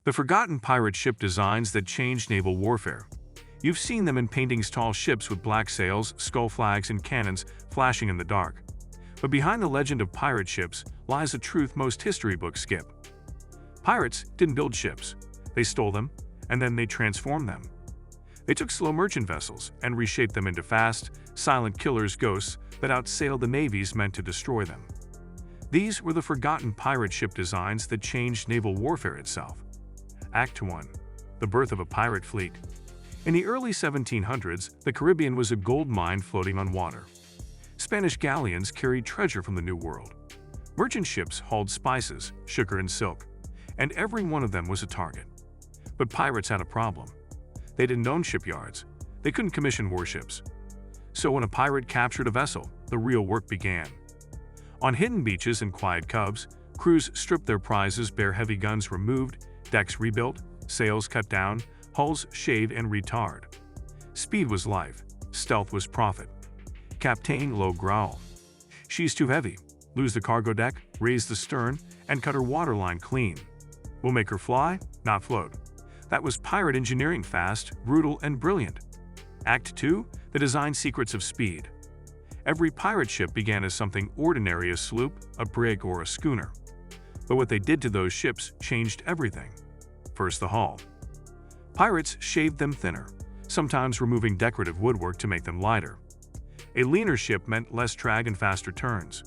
The forgotten pirate ship designs that changed naval warfare. You've seen them in paintings: tall ships with black sails, skull flags, and cannons flashing in the dark. But behind the legend of pirate ships lies a truth most history books skip. Pirates didn't build ships. They stole them, and then they transformed them. They took slow merchant vessels and reshaped them into fast, silent killers, ghosts that outsailed the navies meant to destroy them. These were the forgotten pirate ship designs that changed naval warfare itself. Act 1. The birth of a pirate fleet. In the early 1700s, the Caribbean was a gold mine floating on water. Spanish galleons carried treasure from the New World. Merchant ships hauled spices, sugar, and silk, and every one of them was a target. But pirates had a problem. They didn't own shipyards. They couldn't commission warships. So when a pirate captured a vessel, the real work began. On hidden beaches and quiet coves, crews stripped their prizes bare, heavy guns removed, decks rebuilt, sails cut down, hulls shaved and retarred. Speed was life. Stealth was profit. Captain low growl. She's too heavy. Lose the cargo deck, raise the stern, and cut her waterline clean. We'll make her fly, not float. That was pirate engineering, fast, brutal, and brilliant. Act 2. The design secrets of speed. Every pirate ship began as something ordinary: a sloop, a brig, or a schooner. But what they did to those ships changed everything. First, the hull. Pirates shaved them thinner, sometimes removing decorative woodwork to make them lighter. A leaner ship meant less drag and faster turns.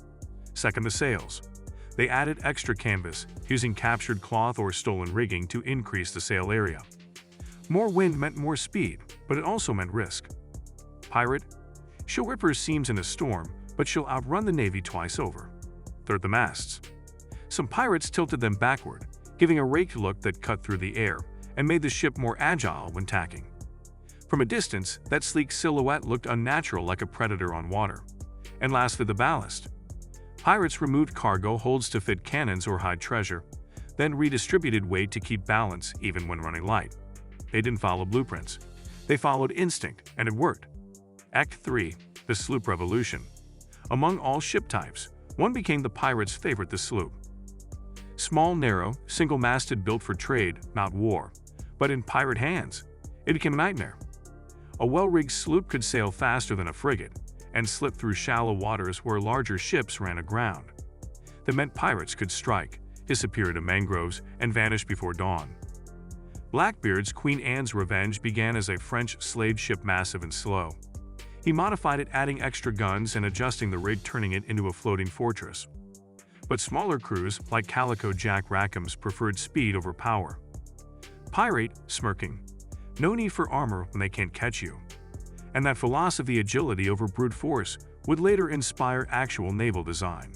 Second, the sails. They added extra canvas, using captured cloth or stolen rigging to increase the sail area. More wind meant more speed, but it also meant risk. Pirate: she'll rip her seams in a storm, but she'll outrun the Navy twice over. Third, the masts. Some pirates tilted them backward, giving a raked look that cut through the air and made the ship more agile when tacking. From a distance, that sleek silhouette looked unnatural, like a predator on water. And lastly, the ballast. Pirates removed cargo holds to fit cannons or hide treasure, then redistributed weight to keep balance even when running light. They didn't follow blueprints. They followed instinct, and it worked. Act 3. The sloop revolution. Among all ship types, one became the pirates' favorite: the sloop. Small, narrow, single-masted, built for trade, not war. But in pirate hands, it became a nightmare. A well-rigged sloop could sail faster than a frigate and slip through shallow waters where larger ships ran aground. That meant pirates could strike, disappear into mangroves, and vanish before dawn. Blackbeard's Queen Anne's Revenge began as a French slave ship, massive and slow. He modified it, adding extra guns and adjusting the rig, turning it into a floating fortress. But smaller crews, like Calico Jack Rackham's, preferred speed over power. Pirate: smirking. No need for armor when they can't catch you. And that philosophy, agility over brute force, would later inspire actual naval design.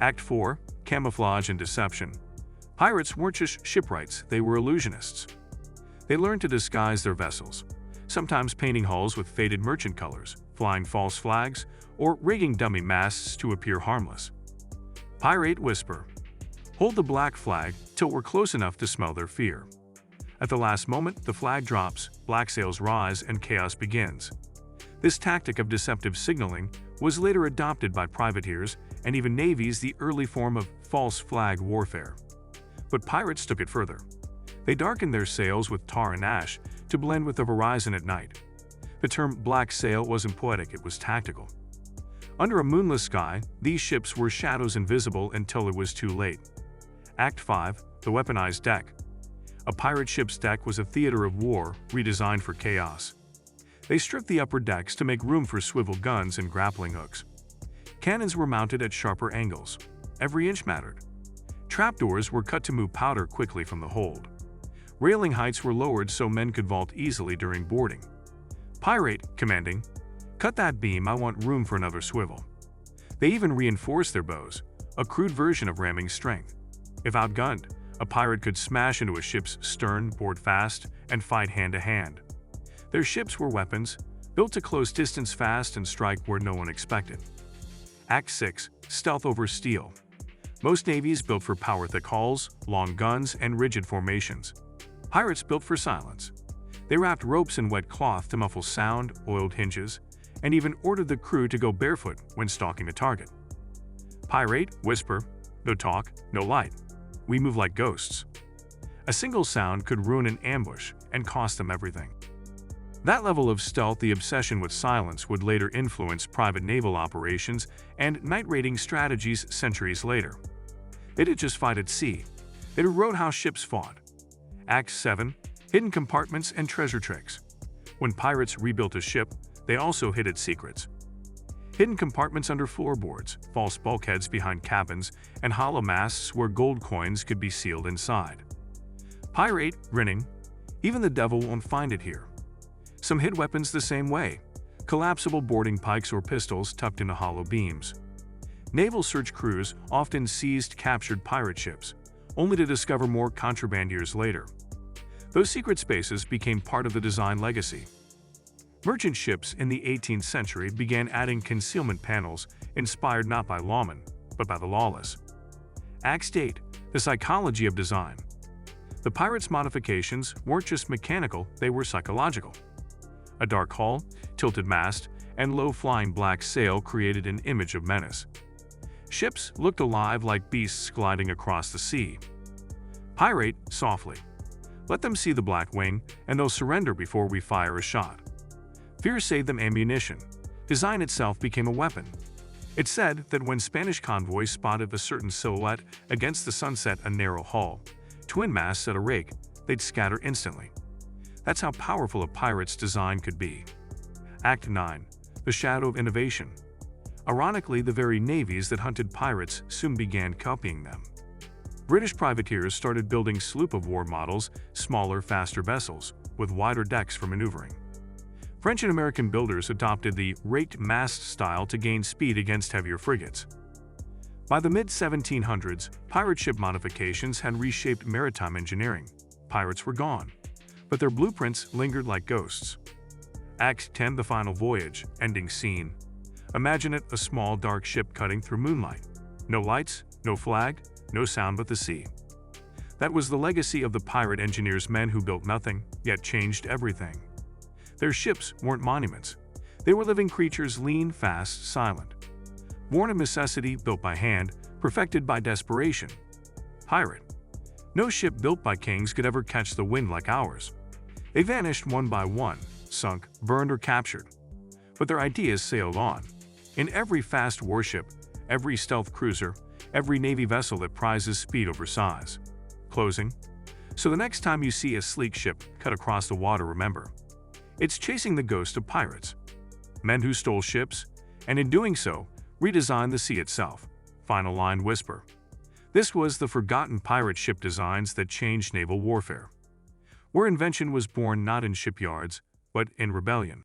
Act 4. Camouflage and deception. Pirates weren't just shipwrights, they were illusionists. They learned to disguise their vessels, sometimes painting hulls with faded merchant colors, flying false flags, or rigging dummy masts to appear harmless. Pirate whisper. Hold the black flag till we're close enough to smell their fear. At the last moment, the flag drops, black sails rise, and chaos begins. This tactic of deceptive signaling was later adopted by privateers and even navies, the early form of false flag warfare. But pirates took it further. They darkened their sails with tar and ash to blend with the horizon at night. The term black sail wasn't poetic, it was tactical. Under a moonless sky, these ships were shadows, invisible until it was too late. Act 5. The weaponized deck. A pirate ship's deck was a theater of war, redesigned for chaos. They stripped the upper decks to make room for swivel guns and grappling hooks. Cannons were mounted at sharper angles. Every inch mattered. Trapdoors were cut to move powder quickly from the hold. Railing heights were lowered so men could vault easily during boarding. Pirate: commanding. Cut that beam, I want room for another swivel. They even reinforced their bows, a crude version of ramming strength. If outgunned, a pirate could smash into a ship's stern, board fast, and fight hand-to-hand. Their ships were weapons, built to close distance fast and strike where no one expected. Act 6. Stealth over steel. Most navies built for power: thick hulls, long guns, and rigid formations. Pirates built for silence. They wrapped ropes in wet cloth to muffle sound, oiled hinges, and even ordered the crew to go barefoot when stalking a target. Pirate: whisper. No talk, no light. We move like ghosts. A single sound could ruin an ambush and cost them everything. That level of stealth, the obsession with silence, would later influence private naval operations and night raiding strategies centuries later. They didn't just fight at sea. They rewrote how ships fought. Act 7. Hidden compartments and treasure tricks. When pirates rebuilt a ship, they also hid its secrets. Hidden compartments under floorboards, false bulkheads behind cabins, and hollow masts where gold coins could be sealed inside. Pirate, grinning, even the devil won't find it here. Some hid weapons the same way, collapsible boarding pikes or pistols tucked into hollow beams. Naval search crews often seized captured pirate ships, only to discover more contraband years later. Those secret spaces became part of the design legacy. Merchant ships in the 18th century began adding concealment panels inspired not by lawmen, but by the lawless. Act 8. The psychology of design. The pirates' modifications weren't just mechanical, they were psychological. A dark hull, tilted mast, and low-flying black sail created an image of menace. Ships looked alive like beasts gliding across the sea. Pirate softly. Let them see the black wing, and they'll surrender before we fire a shot. Fear saved them ammunition. Design itself became a weapon. It's said that when Spanish convoys spotted a certain silhouette against the sunset, a narrow hull, twin masts at a rake, they'd scatter instantly. That's how powerful a pirate's design could be. Act 9. The shadow of innovation. Ironically, the very navies that hunted pirates soon began copying them. British privateers started building sloop-of-war models, smaller, faster vessels, with wider decks for maneuvering. French and American builders adopted the raked mast style to gain speed against heavier frigates. By the mid-1700s, pirate ship modifications had reshaped maritime engineering. Pirates were gone, but their blueprints lingered like ghosts. Act 10. The final voyage, ending scene. Imagine it, a small dark ship cutting through moonlight. No lights, no flag, no sound but the sea. That was the legacy of the pirate engineers, men who built nothing, yet changed everything. Their ships weren't monuments. They were living creatures, lean, fast, silent. Born of necessity, built by hand, perfected by desperation. Pirate. No ship built by kings could ever catch the wind like ours. They vanished one by one, sunk, burned, or captured. But their ideas sailed on. In every fast warship, every stealth cruiser, every Navy vessel that prizes speed over size. Closing. So the next time you see a sleek ship cut across the water, remember, it's chasing the ghost of pirates. Men who stole ships, and in doing so, redesigned the sea itself. Final line whisper. This was the forgotten pirate ship designs that changed naval warfare, where invention was born not in shipyards, but in rebellion.